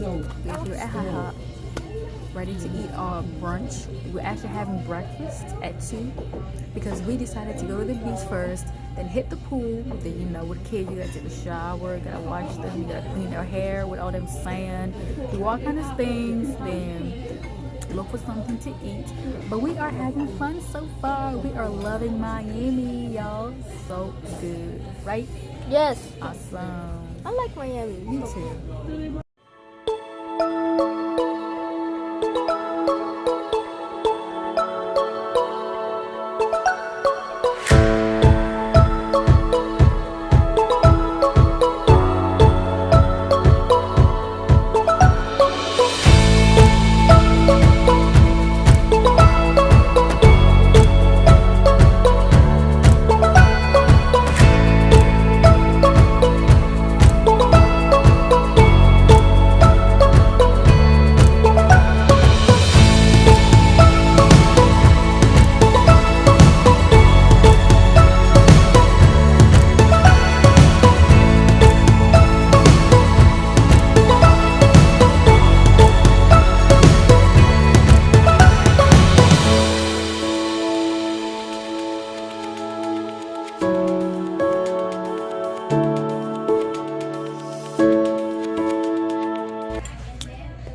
We're here at Hot, ready to eat our brunch. We're actually having breakfast at 2 because we decided to go to the beach first, then hit the pool. Then, you know, with kids, you gotta take a shower, gotta wash them, you gotta clean their hair with all them sand, do all kind of things, then look for something to eat. But we are having fun so far. We are loving Miami, y'all. So good, right? Yes, Awesome. I like Miami. Me too.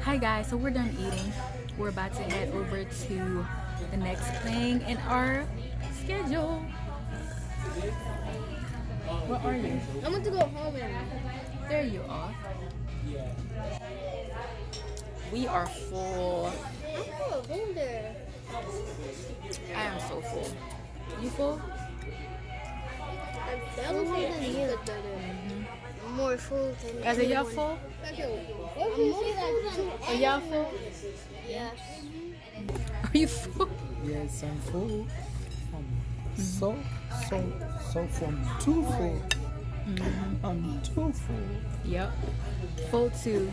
Hi guys, so we're done eating. We're about to head over to the next thing in our schedule. Where are you? I want to go home and There you are. We are full. I'm going there. I am so full. You full? I'm fuller than you. More full than Guys, are y'all full? I'm more full than Are y'all full? Yes. Are you full? Yes, I'm full. So from too full. I'm too full. Yep. Full too.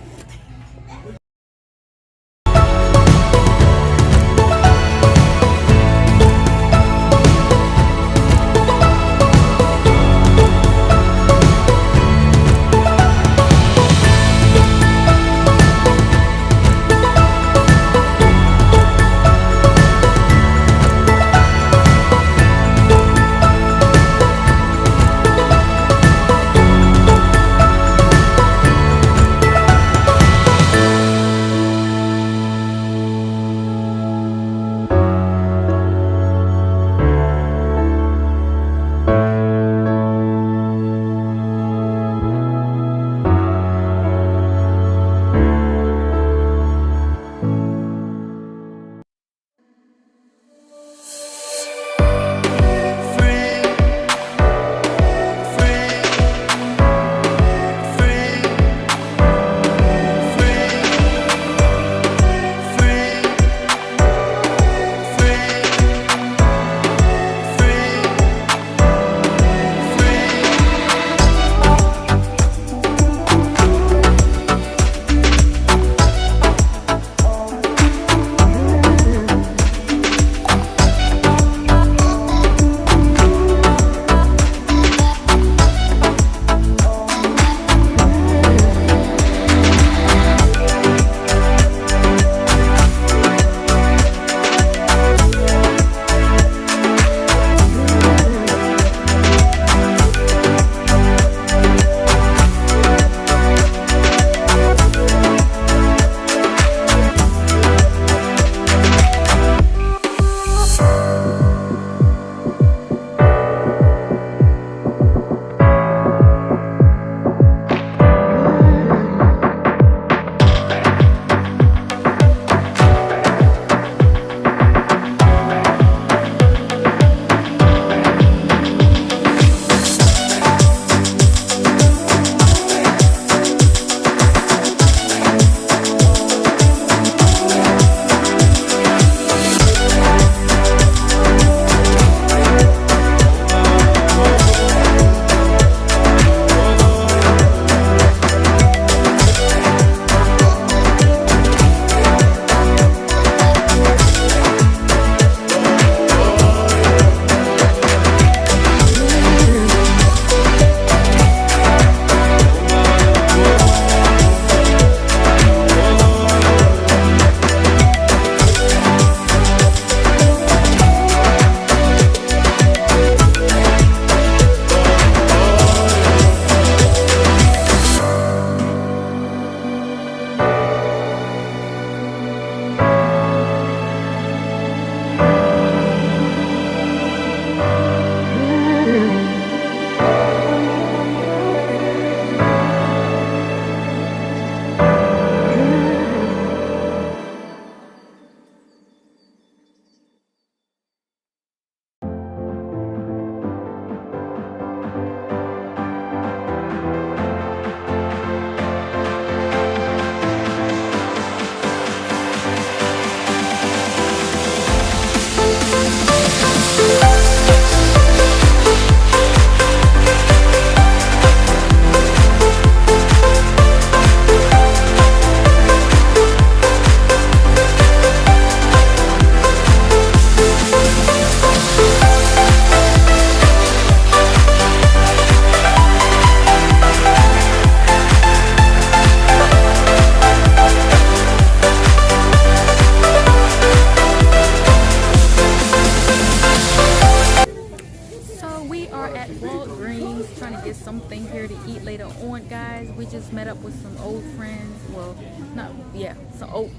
just met up with some old friends. Well, not yeah, some old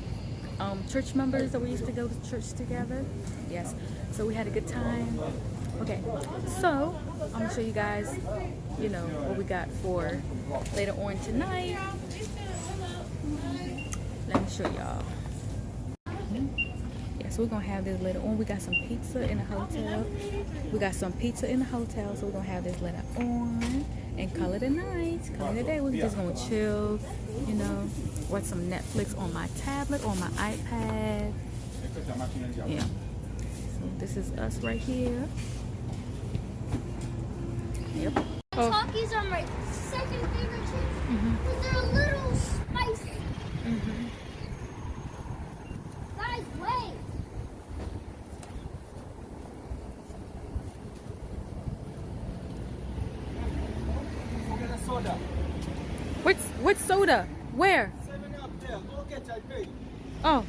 church members that we used to go to church together. Yes, so we had a good time. Okay, so I'm gonna show you guys, you know, what we got for later on tonight. Let me show y'all. Yeah, so we're gonna have this later on. We got some pizza in the hotel. So we're gonna have this later on and call it a night. Call it a day. We're just gonna chill, you know, watch some Netflix on my tablet, on my iPad. Yeah. So this is us right here. Yep. Oh. Takis are my second favorite chips. But they're a little spicy. Guys, wait. Soda. What soda? Where? 7 up there. Go get a drink. Oh.